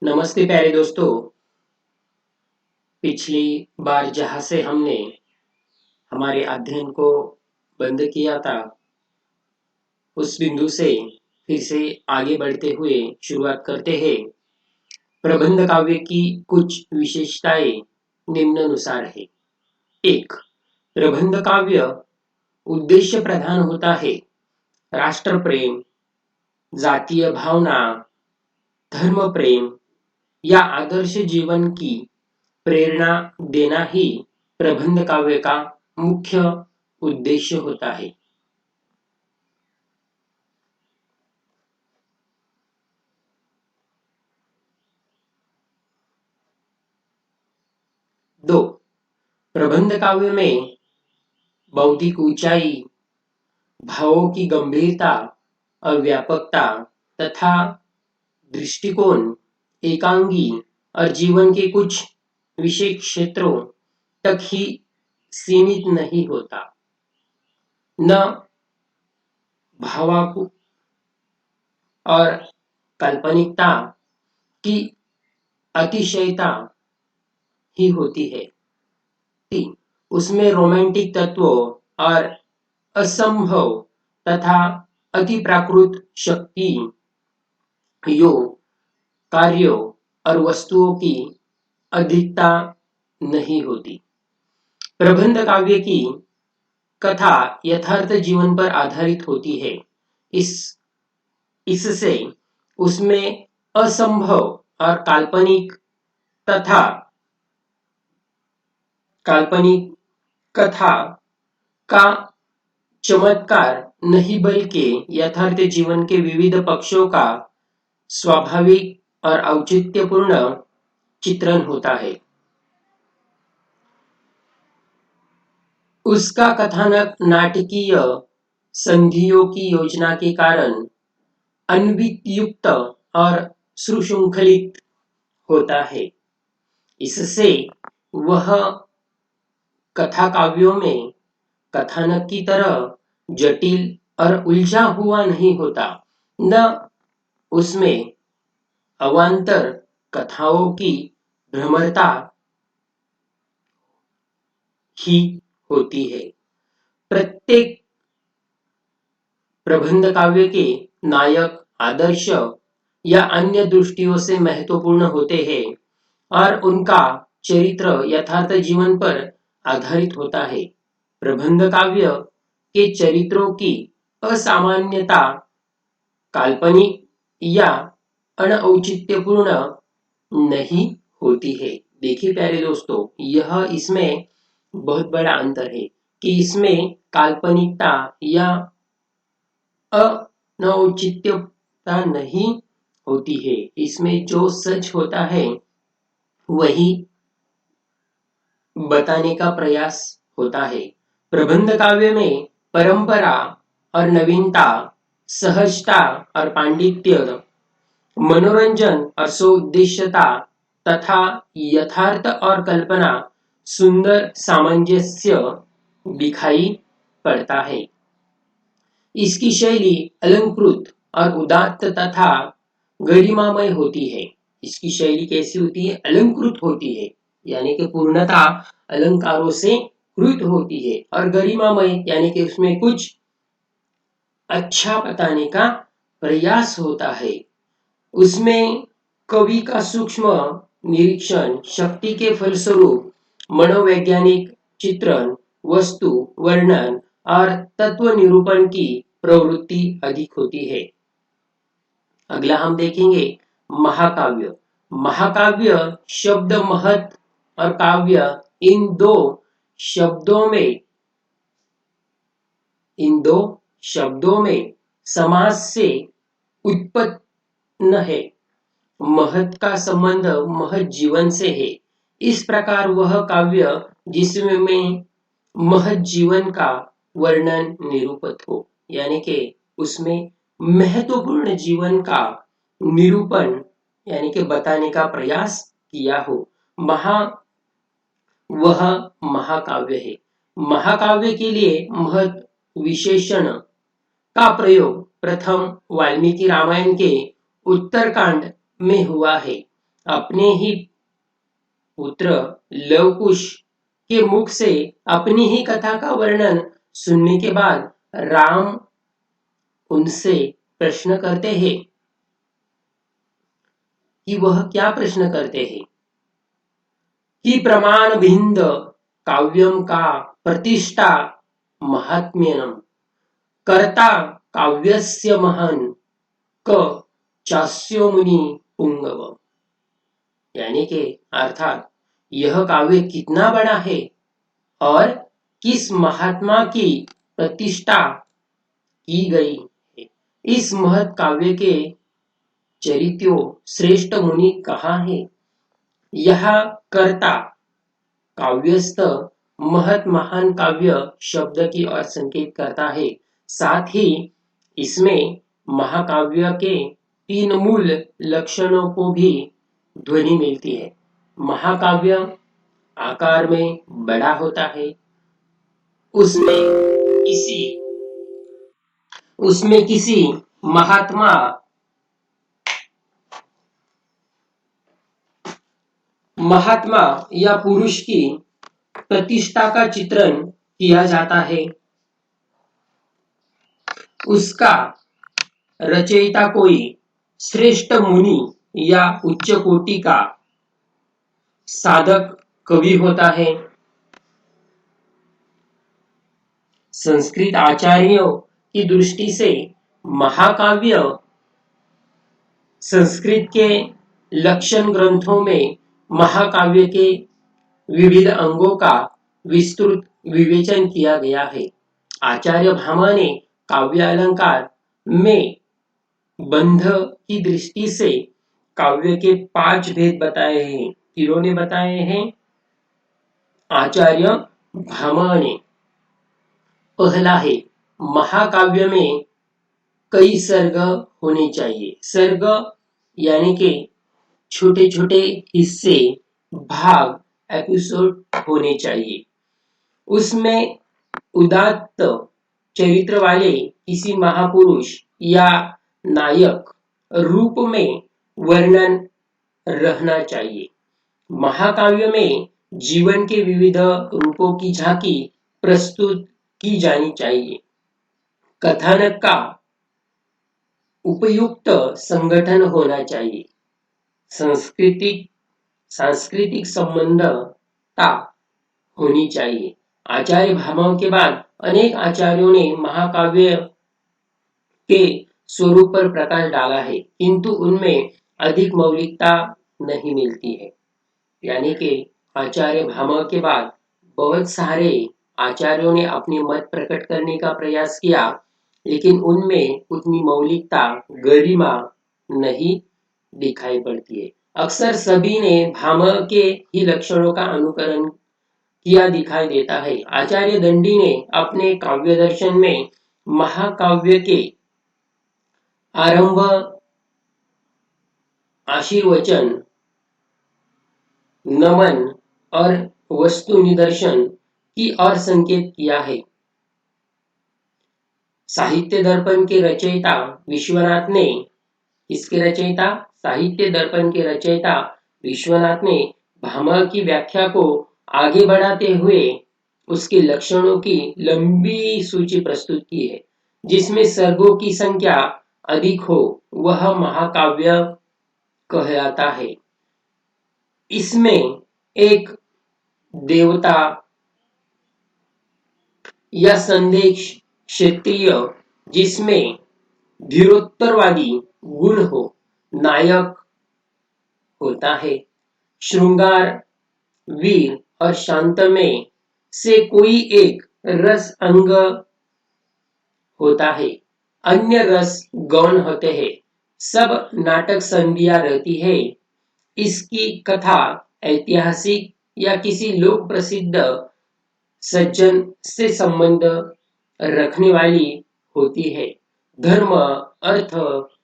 नमस्ते प्यारे दोस्तों। पिछली बार जहाँ से हमने हमारे अध्ययन को बंद किया था, उस बिंदु से फिर से आगे बढ़ते हुए शुरुआत करते हैं। प्रबंध काव्य की कुछ विशेषताएं निम्नानुसार है। 1. प्रबंध काव्य उद्देश्य प्रधान होता है। राष्ट्र प्रेम, जातीय भावना, धर्म प्रेम या आदर्श जीवन की प्रेरणा देना ही प्रबंध काव्य का मुख्य उद्देश्य होता है। दो, प्रबंध काव्य में बौद्धिक ऊंचाई, भावों की गंभीरता और व्यापकता तथा दृष्टिकोण एकांगी और जीवन के कुछ विशेष क्षेत्रों तक ही सीमित नहीं होता। न भावात्मक और काल्पनिकता की अतिशयता ही होती है। 3. उसमें रोमांटिक तत्वों और असंभव तथा अति प्राकृत शक्ति योग कार्यों और वस्तुओं की अधिकता नहीं होती। प्रबंध काव्य की कथा यथार्थ जीवन पर आधारित होती है। इससे उसमें असंभव और काल्पनिक कथा का चमत्कार नहीं बल्कि यथार्थ जीवन के विविध पक्षों का स्वाभाविक और औचित्यपूर्ण चित्रण होता है। उसका कथानक नाटकीय संधियों की योजना के कारण अन्वितयुक्त और सुशृंखलित होता है। इससे वह कथा काव्यों में कथानक की तरह जटिल और उलझा हुआ नहीं होता। न उसमें अवान्तर कथाओं की भ्रमरता ही होती है। प्रत्येक प्रबंध काव्य के नायक आदर्श या अन्य दृष्टियों से महत्वपूर्ण होते हैं और उनका चरित्र यथार्थ जीवन पर आधारित होता है। प्रबंध काव्य के चरित्रों की असामान्यता काल्पनिक या अनौचित्यपूर्ण नहीं होती है। देखिए प्यारे दोस्तों, यह इसमें बहुत बड़ा अंतर है कि इसमें काल्पनिकता या अनौचित्यता नहीं होती है। इसमें जो सच होता है वही बताने का प्रयास होता है। प्रबंध काव्य में परंपरा और नवीनता, सहजता और पांडित्य, मनोरंजन और सौउद्देश्यता तथा यथार्थ और कल्पना सुंदर सामंजस्य दिखाई पड़ता है। इसकी शैली अलंकृत और उदात्त तथा गरिमामय होती है। इसकी शैली कैसी होती है? अलंकृत होती है, यानी कि पूर्णता अलंकारों से कृत होती है, और गरिमामय यानी कि उसमें कुछ अच्छा बताने का प्रयास होता है। उसमें कवि का सूक्ष्म निरीक्षण शक्ति के फलस्वरूप मनोवैज्ञानिक चित्रण, वस्तु वर्णन और तत्व निरूपण की प्रवृत्ति अधिक होती है। अगला हम देखेंगे महाकाव्य। महाकाव्य शब्द महत और काव्य इन दो शब्दों में समास से उत्पन्न है। महत का संबंध महत जीवन से है। इस प्रकार वह काव्य जिसमें महत जीवन का वर्णन निरूपित हो, यानी कि उसमें महत्वपूर्ण जीवन का निरूपण यानी कि बताने का प्रयास किया हो, वह महाकाव्य है। महाकाव्य के लिए महत विशेषण का प्रयोग प्रथम वाल्मीकि रामायण के उत्तरकांड में हुआ है अपने ही पुत्र लवकुश के मुख से अपनी ही कथा का वर्णन सुनने के बाद राम उनसे प्रश्न करते हैं कि वह क्या प्रश्न करते हैं कि प्रमाण भिंद काव्यम का प्रतिष्ठा महात्म्यम कर्ता काव्यस्य महान क चास्यो मुनि पुंगव, यानी कि अर्थात यह काव्य कितना बड़ा है और किस महात्मा की प्रतिष्ठा की गई है। इस महत् काव्य के चरित्रों श्रेष्ठ मुनि कहाँ है। यह कर्ता काव्यस्थ महत महान काव्य शब्द की ओर संकेत करता है। साथ ही इसमें महाकाव्य के 3 मूल लक्षणों को भी ध्वनि मिलती है। महाकाव्य आकार में बड़ा होता है, उसमें किसी महात्मा या पुरुष की प्रतिष्ठा का चित्रण किया जाता है। उसका रचयिता कोई श्रेष्ठ मुनि या उच्च कोटि का साधक कवि होता है। संस्कृत आचार्यों की दृष्टि से महाकाव्य संस्कृत के लक्षण ग्रंथों में महाकाव्य के विविध अंगों का विस्तृत विवेचन किया गया है। आचार्य भामा ने काव्य अलंकार में बंध की दृष्टि से काव्य के 5 भेद बताए हैं। किन्होंने बताए हैं? आचार्य भामा ने। पहला है, महाकाव्य में कई सर्ग होने चाहिए। सर्ग यानी कि छोटे छोटे हिस्से, भाग, एपिसोड होने चाहिए। उसमें उदात्त चरित्र वाले किसी महापुरुष या नायक रूप में वर्णन रहना चाहिए। महाकाव्य में जीवन के विविध रूपों की झांकी प्रस्तुत की जानी चाहिए। कथानक का उपयुक्त संगठन होना चाहिए। सांस्कृतिक संबंधता होनी चाहिए। आचार्य भामा के बाद अनेक आचार्यों ने महाकाव्य के स्वरूप पर प्रकाश डाला है, किंतु उनमें अधिक मौलिकता नहीं मिलती है। यानी कि आचार्य भामा के बाद बहुत सारे आचार्यों ने अपने मत प्रकट करने का प्रयास किया, लेकिन उनमें उतनी मौलिकता, गरिमा नहीं दिखाई पड़ती है। अक्सर सभी ने भामा के ही लक्षणों का अनुकरण किया दिखाई देता है। आचार्य दंडी ने अपने काव्य दर्शन में महाकाव्य के आरंभ, आशीर्वचन, नमन और वस्तु निदर्शन की ओर संकेत किया है। साहित्य दर्पण के रचयिता विश्वनाथ ने, इसके रचयिता साहित्य दर्पण के रचयिता विश्वनाथ ने भामा की व्याख्या को आगे बढ़ाते हुए उसके लक्षणों की लंबी सूची प्रस्तुत की है। जिसमें सर्गों की संख्या अधिक हो वह महाकाव्य कहलाता है। इसमें एक देवता या संदेश क्षेत्रीय जिसमें धीरोत्तरवादी गुण हो, नायक होता है। श्रृंगार, वीर और शांतमय से कोई एक रस अंग होता है। अन्य रस गौण होते हैं। सब नाटक संधिया रहती है। इसकी कथा ऐतिहासिक या किसी लोक प्रसिद्ध सज्जन से संबंध रखने वाली होती है। धर्म, अर्थ,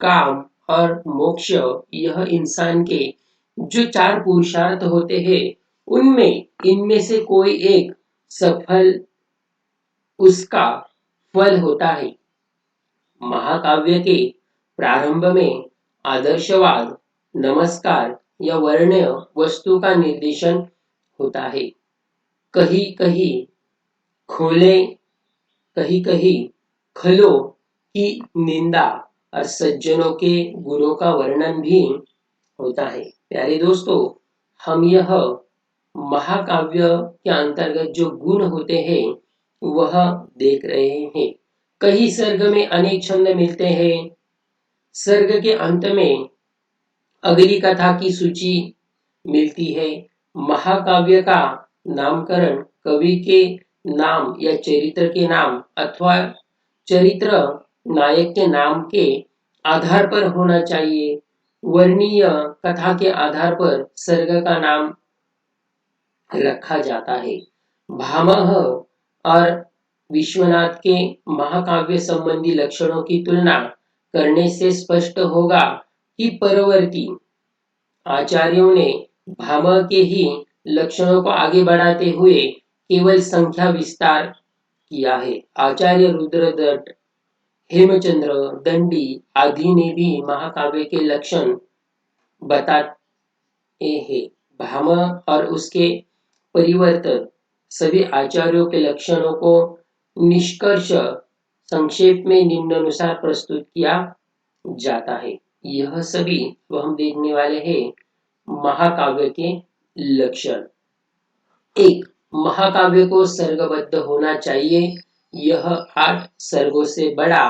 काम और मोक्ष, यह इंसान के जो 4 पुरुषार्थ होते हैं, उनमें इनमें से कोई एक सफल उसका फल होता है। महाकाव्य के प्रारंभ में आदर्शवाद, नमस्कार, या वर्ण वस्तु का निर्देशन होता है। कहीं कहीं खोले, कहीं कहीं खलो की निंदा और सज्जनों के गुणों का वर्णन भी होता है। प्यारे दोस्तों, हम यह महाकाव्य के अंतर्गत जो गुण होते हैं वह देख रहे हैं। कई सर्ग में अनेक छंद मिलते हैं। सर्ग के अंत में अगली कथा की सूची मिलती है। महाकाव्य का नामकरण कवि के नाम या चरित्र के नाम अथवा चरित्र नायक के नाम के आधार पर होना चाहिए। वर्णीय कथा के आधार पर सर्ग का नाम रखा जाता है। भामह और विश्वनाथ के महाकाव्य संबंधी लक्षणों की तुलना करने से स्पष्ट होगा कि परवर्ती आचार्यों ने भामह के ही लक्षणों को आगे बढ़ाते हुए केवल संख्या विस्तार किया है। आचार्य रुद्रदत्त, हेमचंद्र, दंडी आदि ने भी महाकाव्य के लक्षण बताए हैं। भामह और उसके परिवर्तन सभी आचार्यों के लक्षणों को निष्कर्ष संक्षेप में निम्नानुसार प्रस्तुत किया जाता है। यह सभी तो हम देखने वाले हैं महाकाव्य के लक्षण। एक, महाकाव्य को सर्गबद्ध होना चाहिए। यह 8 सर्गों से बड़ा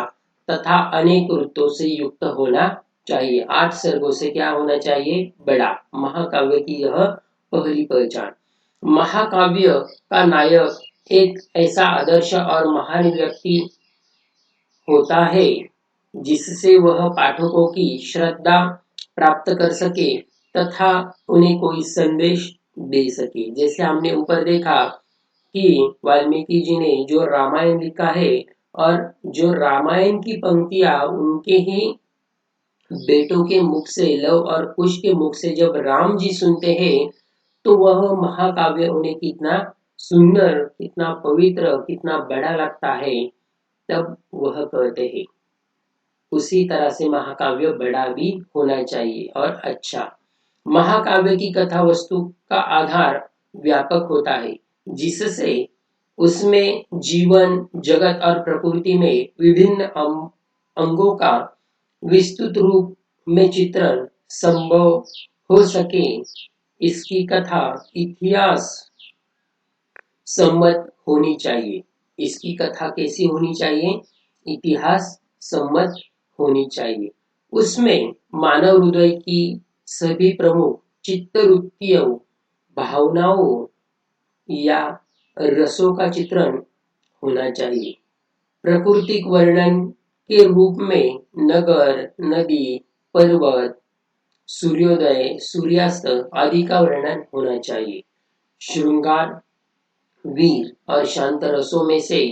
तथा अनेक वृत्तों से युक्त होना चाहिए। 8 सर्गों से क्या होना चाहिए? बड़ा। महाकाव्य की यह पहली पहचान। महाकाव्य का नायक एक ऐसा आदर्श और महान व्यक्ति होता है जिससे वह पाठकों की श्रद्धा प्राप्त कर सके तथा उन्हें कोई संदेश दे सके। जैसे हमने ऊपर देखा कि वाल्मीकि जी ने जो रामायण लिखा है और जो रामायण की पंक्तियां उनके ही बेटों के मुख से, लव और कुश के मुख से जब राम जी सुनते हैं तो वह महाकाव्य उन्हें कितना सुंदर, कितना पवित्र, कितना बड़ा लगता है, तब वह कहते हैं। उसी तरह से महाकाव्य बड़ा भी होना चाहिए और अच्छा। महाकाव्य की कथा वस्तु का आधार व्यापक होता है जिससे उसमें जीवन, जगत और प्रकृति में विभिन्न अंगों का विस्तृत रूप में चित्रण संभव हो सके। इसकी कथा इतिहास सम्मत होनी चाहिए। इसकी कथा कैसी होनी चाहिए? इतिहास सम्मत होनी चाहिए। उसमें मानव हृदय की सभी प्रमुख चित्तवृत्तियों, भावनाओं या रसों का चित्रण होना चाहिए। प्राकृतिक वर्णन के रूप में नगर, नदी, पर्वत, सूर्योदय, सूर्यास्त आदि का वर्णन होना चाहिए। श्रृंगार, वीर और शांत रसों में से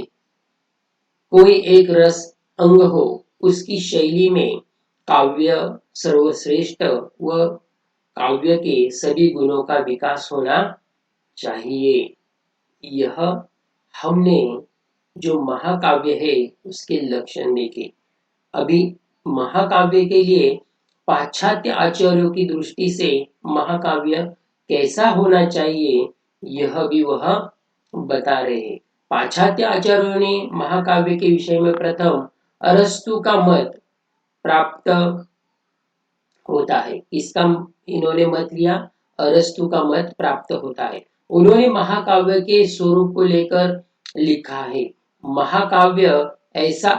कोई एक रस अंग हो, उसकी शैली में काव्य सर्वश्रेष्ठ व काव्य के सभी गुणों का विकास होना चाहिए। यह हमने जो महाकाव्य है उसके लक्षण देखे। अभी महाकाव्य के लिए पाश्चात्य आचार्यों की दृष्टि से महाकाव्य कैसा होना चाहिए यह भी वह बता रहे हैं। पाश्चात्य आचार्यों ने महाकाव्य के विषय में प्रथम अरस्तु का मत प्राप्त होता है। इसका इन्होंने मत लिया, अरस्तु का मत प्राप्त होता है। उन्होंने महाकाव्य के स्वरूप को लेकर लिखा है। महाकाव्य ऐसा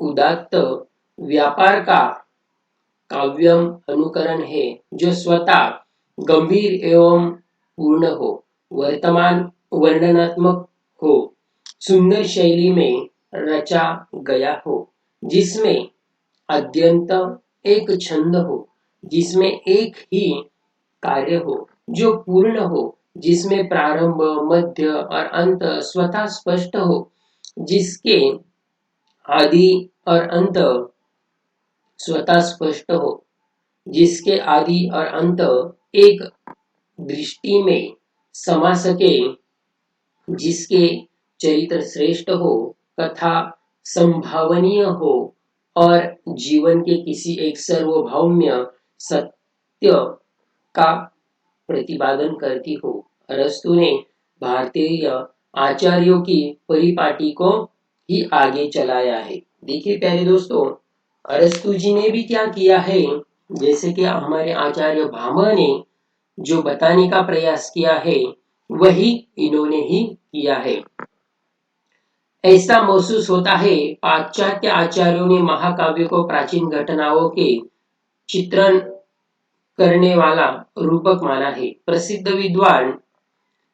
उदात्त व्यापार का काव्यम अनुकरण है जो स्वतः गंभीर एवं पूर्ण हो, वर्तमान वर्णनात्मक हो, सुंदर शैली में रचा गया हो, जिसमें अत्यंत एक छंद हो, जिसमें एक ही कार्य हो जो पूर्ण हो, जिसमें प्रारंभ, मध्य और अंत स्वतः स्पष्ट हो, जिसके आदि और अंत स्वतः स्पष्ट हो, जिसके आदि और अंत एक दृष्टि में समा सके, जिसके चरित्र श्रेष्ठ हो, कथा संभावनीय हो और जीवन के किसी एक सार्वभौम्य सत्य का प्रतिपादन करती हो। अरस्तु ने भारतीय आचार्यों की परिपाटी को ही आगे चलाया है। देखिए प्यारे दोस्तों, अरस्तु जी ने भी क्या किया है, जैसे कि हमारे आचार्य भामा ने जो बताने का प्रयास किया है वही इन्होंने ही किया है। ऐसा महसूस होता है पाश्चात्य आचार्यों ने महाकाव्य को प्राचीन घटनाओं के चित्रण करने वाला रूपक माना है। प्रसिद्ध विद्वान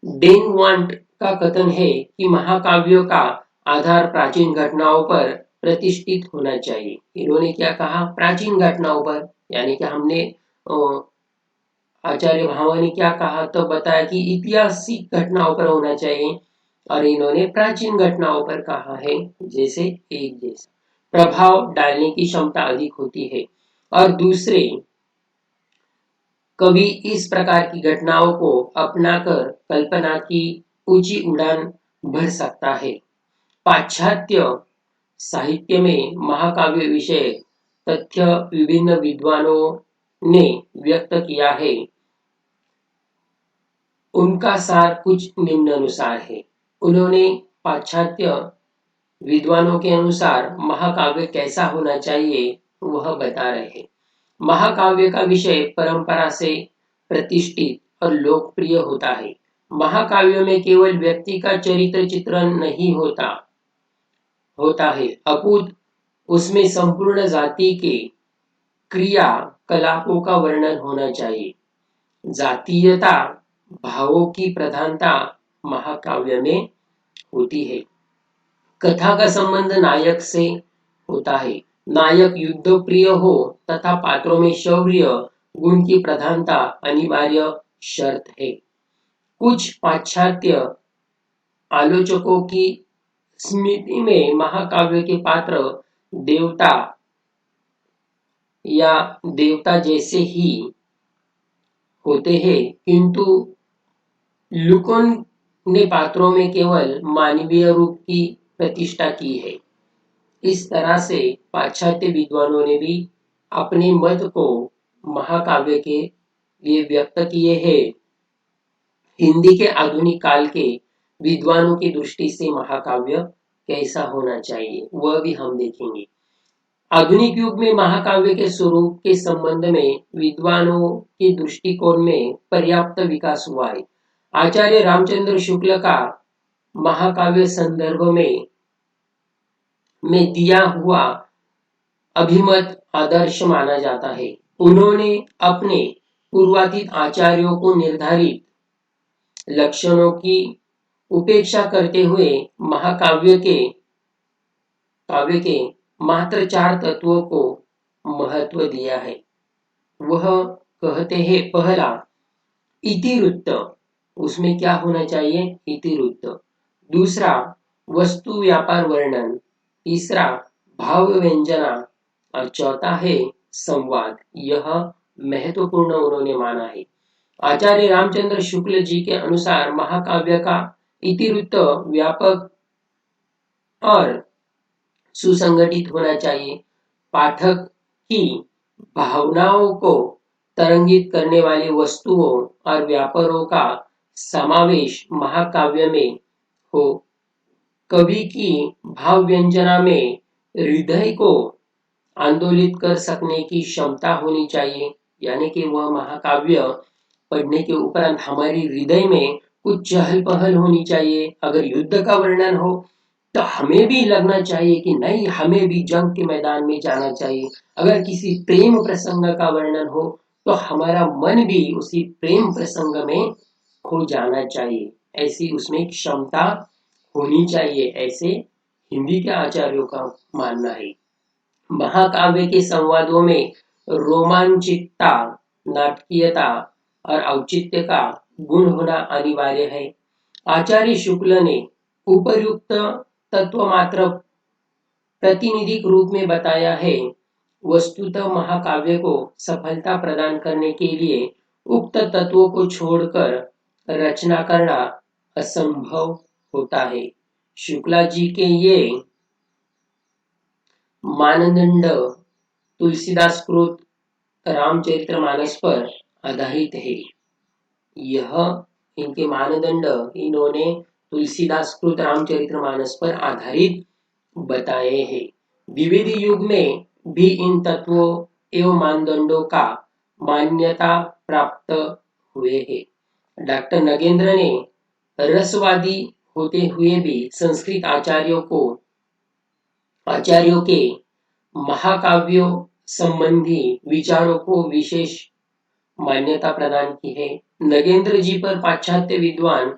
डेन वांट का कथन है कि महाकाव्यों का आधार प्राचीन घटनाओं पर प्रतिष्ठित होना चाहिए। इन्होंने क्या कहा, प्राचीन घटनाओं पर, यानी कि हमने आचार्य भावा ने क्या कहा, तो बताया कि ऐतिहासिक घटनाओं पर होना चाहिए, और इन्होंने प्राचीन घटनाओं पर कहा है। जैसे एक जैसा प्रभाव डालने की क्षमता अधिक होती है, और दूसरे कवि इस प्रकार की घटनाओं को अपनाकर कल्पना की ऊंची उड़ान भर सकता है। पाश्चात्य साहित्य में महाकाव्य विषय तथ्य विभिन्न विद्वानों ने व्यक्त किया है। उनका सार कुछ निम्नानुसार है। उन्होंने पाश्चात्य विद्वानों के अनुसार महाकाव्य कैसा होना चाहिए वह बता रहे हैं। महाकाव्य का विषय परंपरा से प्रतिष्ठित और लोकप्रिय होता है। महाकाव्यों में केवल व्यक्ति का चरित्र चित्रण नहीं होता है, अपितु उसमें संपूर्ण जाति के क्रियाकलापों का वर्णन होना चाहिए। जातीयता भावों की प्रधानता महाकाव्य में होती है। कथा का संबंध नायक से होता है। नायक युद्ध प्रिय हो तथा पात्रों में शौर्य गुण की प्रधानता अनिवार्य शर्त है। कुछ पाश्चात्य आलोचकों की स्मृति में महाकाव्य के पात्र देवता या देवता जैसे ही होते हैं, किंतु लुकोन ने पात्रों में केवल मानवीय रूप की प्रतिष्ठा की है। इस तरह से पाश्चात्य विद्वानों ने भी अपने मत को महाकाव्य के लिए व्यक्त किए हैं। हिंदी के आधुनिक काल के विद्वानों की दृष्टि से महाकाव्य कैसा होना चाहिए वह भी हम देखेंगे। आधुनिक युग में महाकाव्य के स्वरूप के संबंध में विद्वानों के दृष्टिकोण में पर्याप्त विकास हुआ है। आचार्य रामचंद्र शुक्ल का महाकाव्य संदर्भ में दिया हुआ अभिमत आदर्श माना जाता है। उन्होंने अपने पूर्वातीत आचार्यों को निर्धारित लक्षणों की उपेक्षा करते हुए महाकाव्य के मात्र 4 तत्वों को महत्व दिया है। वह कहते हैं, पहला इतिवृत्त, उसमें क्या होना चाहिए, इतिवृत्त। दूसरा वस्तु व्यापार वर्णन। तीसरा भाव व्यंजना, और चौथा है संवाद। यह महत्वपूर्ण उन्होंने माना है। आचार्य रामचंद्र शुक्ल जी के अनुसार महाकाव्य का इतिवृत्त व्यापक और सुसंगठित होना चाहिए। पाठक की भावनाओं को तरंगित करने वाली वस्तुओं और व्यापारों का समावेश महाकाव्य में हो। कवि की भाव व्यंजना में हृदय को आंदोलित कर सकने की क्षमता होनी चाहिए, यानी कि वह महाकाव्य पढ़ने के उपरांत हमारी हृदय में कुछ चहल पहल होनी चाहिए। अगर युद्ध का वर्णन हो तो हमें भी लगना चाहिए कि नहीं, हमें भी जंग के मैदान में जाना चाहिए। अगर किसी प्रेम प्रसंग का वर्णन हो तो हमारा मन भी उसी प्रेम प्रसंग में खो जाना चाहिए। ऐसी उसमें क्षमता होनी चाहिए, ऐसे हिंदी के आचार्यों का मानना है। महाकाव्य के संवादों में रोमांचिकता, नाटकीयता और औचित्य का गुण होना अनिवार्य है। आचार्य शुक्ल ने उपर्युक्त तत्व मात्र प्रातिनिधिक रूप में बताया है। वस्तुतः महाकाव्य को सफलता प्रदान करने के लिए उक्त तत्वों को छोड़कर रचना करना असंभव होता है। शुक्ला जी के ये मानदंड तुलसीदास कृत रामचरितमानस पर आधारित है। यह इनके मानदंड इन्होंने तुलसीदास कृत रामचरितमानस पर आधारित बताए हैं। द्विवेदी युग में भी इन तत्वों एवं मानदंडों का मान्यता प्राप्त हुए हैं। डॉक्टर नगेंद्र ने रसवादी होते हुए भी संस्कृत आचार्यों के महाकाव्यों संबंधी विचारों को विशेष मान्यता प्रदान की है। नगेंद्र जी पर पाश्चात्य विद्वान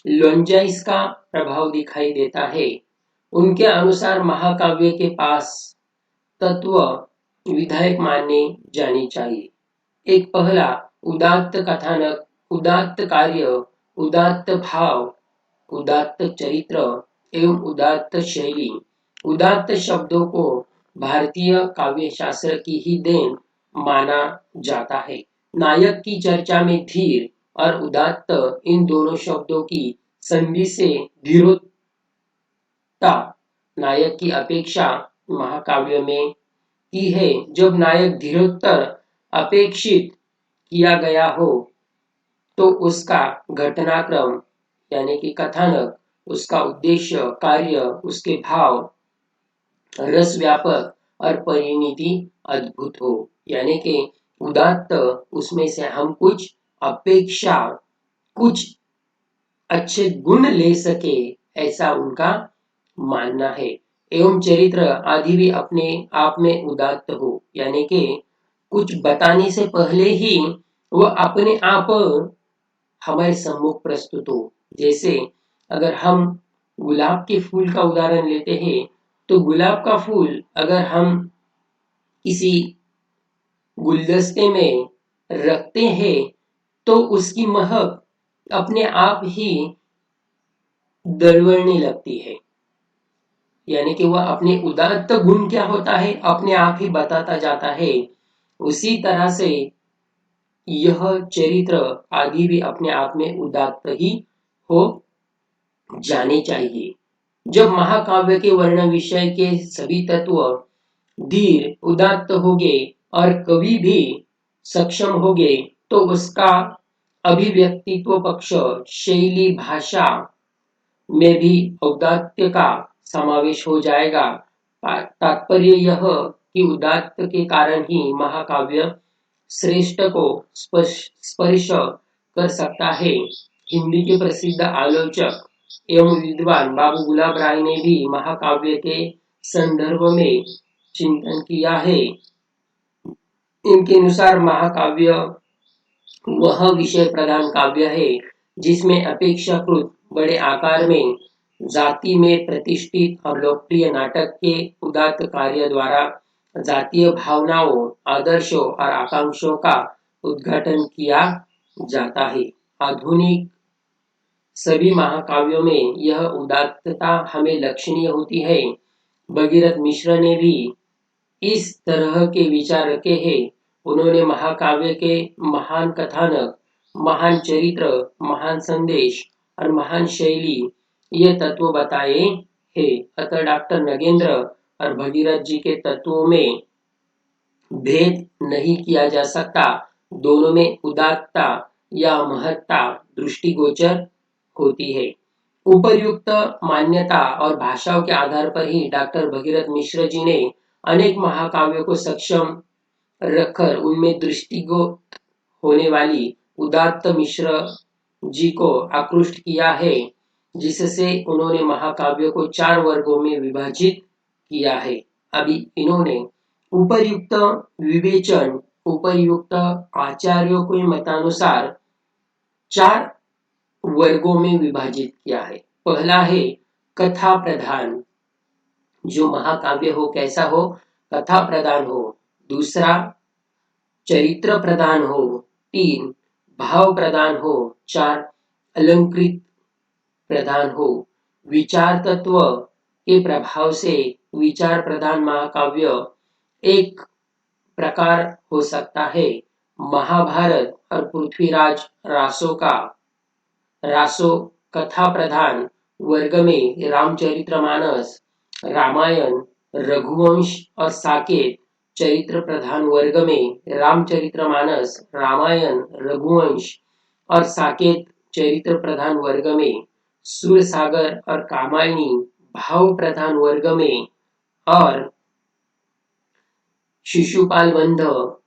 लोंजाइस का प्रभाव दिखाई देता है। उनके अनुसार महाकाव्य के पास तत्व विधायक माने जानी चाहिए। एक पहला उदात्त कथानक, उदात्त कार्य, उदात्त भाव, उदात्त चरित्र एवं उदात्त शैली। उदात्त शब्दों को भारतीय काव्य शास्त्र की ही देन माना जाता है। नायक की चर्चा में धीर और उदात्त इन दोनों शब्दों की संधि से धीरोत्ता नायक की अपेक्षा महाकाव्य में की है। जब नायक धीरोत्तर अपेक्षित किया गया हो तो उसका घटनाक्रम यानी कि कथानक, उसका उद्देश्य, कार्य, उसके भाव, रस व्यापक और परिणति अद्भुत हो। यानी कि उदात्त उसमें से हम कुछ अपेक्षा, कुछ अच्छे गुण ले सके, ऐसा उनका मानना है। एवं चरित्र आदि भी अपने आप में उदात्त हो, यानी कि कुछ बताने से पहले ही वह अपने आप हमारे सम्मुख प्रस्तुत हो। जैसे अगर हम गुलाब के फूल का उदाहरण लेते हैं, तो गुलाब का फूल अगर हम किसी गुलदस्ते में रखते हैं तो उसकी महक अपने आप ही दरवड़ने लगती है। यानी कि वह अपने उदात्त गुण क्या होता है अपने आप ही बताता जाता है। उसी तरह से यह चरित्र आदि भी अपने आप में उदात्त ही हो जाने चाहिए। जब महाकाव्य के वर्ण विषय के सभी तत्व धीर उदात्त हो गए और कवि भी सक्षम हो गए तो उसका अभिव्यक्तित्व पक्ष, शैली, भाषा में भी औदात्य का समावेश हो जाएगा। तात्पर्य यह कि उदात्त के कारण ही महाकाव्य श्रेष्ठ को स्पर्श कर सकता है। हिंदी के प्रसिद्ध आलोचक एवं विद्वान बाबू गुलाब राय ने भी महाकाव्य के संदर्भ में चिंतन किया है। इनके अनुसार महाकाव्य वह विषय प्रधान काव्य है जिसमें अपेक्षाकृत बड़े आकार में जाति में प्रतिष्ठित और लोकप्रिय नाटक के उदात्त कार्य द्वारा जातीय भावनाओं, आदर्शों और आकांक्षों का उद्घाटन किया जाता है। आधुनिक सभी महाकाव्यों में यह उदात्तता हमें लक्षणीय होती है। भगीरथ मिश्र ने भी इस तरह के विचार रखे हैं। उन्होंने महाकाव्य के महान कथानक, महान चरित्र, महान संदेश और महान शैली ये तत्व बताए हैं। अतः डॉक्टर नगेंद्र और भगीरथ जी के तत्वों में भेद नहीं किया जा सकता। दोनों में उदात्तता या महत्ता दृष्टिगोचर होती है। उपर्युक्त मान्यता और भाषाओं के आधार पर ही डॉक्टर भगीरथ मिश्र जी ने अनेक महाकाव्यों को सक्षम रखकर उनमें दृष्टिगोचर होने वाली उदात्त मिश्र जी को आकृष्ट किया है, जिससे उन्होंने महाकाव्यों को 4 वर्गों में विभाजित किया है। अभी इन्होंने उपर्युक्त विवेचन, उपर्युक्त आचार्यों के मतानुसार 4 वर्गों में विभाजित किया है। पहला है कथा प्रधान, जो महाकाव्य हो कैसा हो, कथा प्रधान हो। दूसरा चरित्र प्रधान हो। 3 भाव प्रधान हो। 4 अलंकृत प्रधान हो। विचार तत्व के प्रभाव से विचार प्रधान महाकाव्य एक प्रकार हो सकता है। महाभारत और पृथ्वीराज रासो कथा प्रधान वर्ग में रामचरितमानस, रामायण, रघुवंश और साकेत चरित्र प्रधान वर्ग में रामचरितमानस, रामायण, रघुवंश और साकेत चरित्र प्रधान वर्ग में सूरसागर और कामायनी भाव प्रधान वर्ग में और शिशुपाल बंध,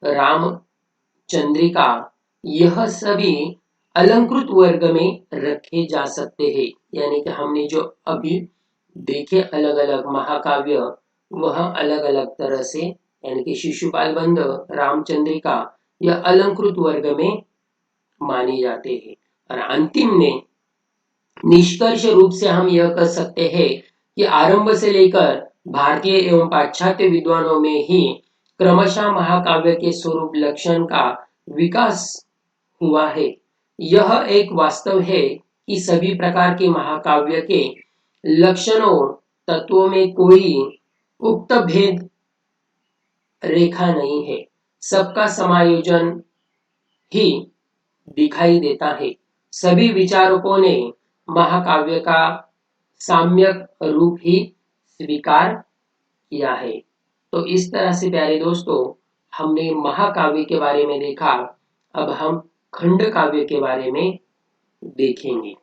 राम चंद्रिका यह सभी अलंकृत वर्ग में रखे जा सकते हैं। यानी कि हमने जो अभी देखे अलग अलग महाकाव्य वह अलग अलग तरह से, यानी कि शिशुपाल बंध, रामचंद्रिका यह अलंकृत वर्ग में माने जाते हैं। और अंतिम में निष्कर्ष रूप से हम यह कह सकते हैं कि आरंभ से लेकर भारतीय एवं पाश्चात्य विद्वानों में ही क्रमशः महाकाव्य के स्वरूप लक्षण का विकास हुआ है। यह एक वास्तव है कि सभी प्रकार के महाकाव्य के लक्षणों तत्वों में कोई उक्त भेद रेखा नहीं है, सबका समायोजन ही दिखाई देता है। सभी विचारकों ने महाकाव्य का साम्यक रूप ही स्वीकार किया है। तो इस तरह से प्यारे दोस्तों हमने महाकाव्य के बारे में देखा। अब हम खंड काव्य के बारे में देखेंगे।